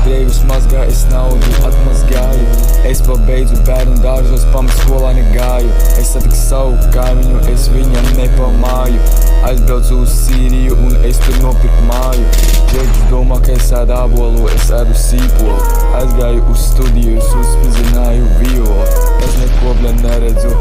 Drēvis mazgā, es naudu atmazgāju. Es pabeidzu bērnu dārzos, pamatskolā negāju. Es satiku savu kaimiņu, es viņam nepamāju. Aizbraucu uz Sīriju un es tur nopirku māju. Džeks domā, ka es ēdu ābolu, es ēdu sīpolu. Aizgāju uz studiju, es uzsprizināju violu. Es neko neredzu,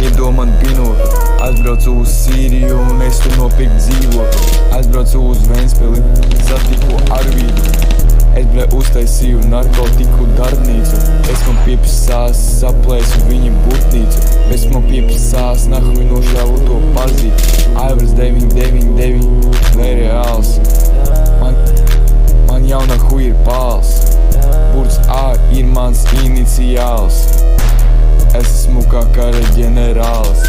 iedod man binokli. Aizbraucu uz Sīriju un es tur nopirku dzīvokli. Aizbraucu uz Ventspili, satiku Arvīdu. Es uztaisīju narkotiku darbnīcu. Es man pieprasās, saplēsu viņa burtnīcu. Es man pieprasās, nahuj nošāvu to pazīt. Aivars 999, nereāls. Man jauna huj ir pāls. Burts A ir mans iniciāls. Es esmu kā kara ģenerāls.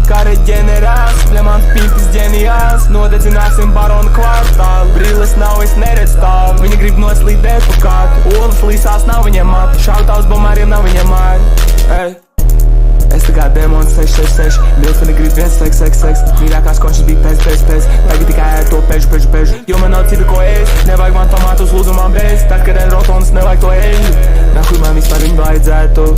Kara ģenerāls, mans pīpis ģeniāls. Nodedzināsim baronu kvartālu. Brilles nav, es neredzu tālu. Viņi grib noslīdēt pa kātu. Olas līsās nav viņiem matu. Šautavs bomāriem nav viņiem māri. Es tā kā demons 666. Milfini grib viens seks. Mīļākās konšas bija pēc. Tagad tikai ēd to pežu. Jo man nav cita ko ēst. Nevajag man tomātus lūzumām bez. Tad, kad ēd rotonus, nevajag to eļu. Nahuj man vispār viņu vajadzētu.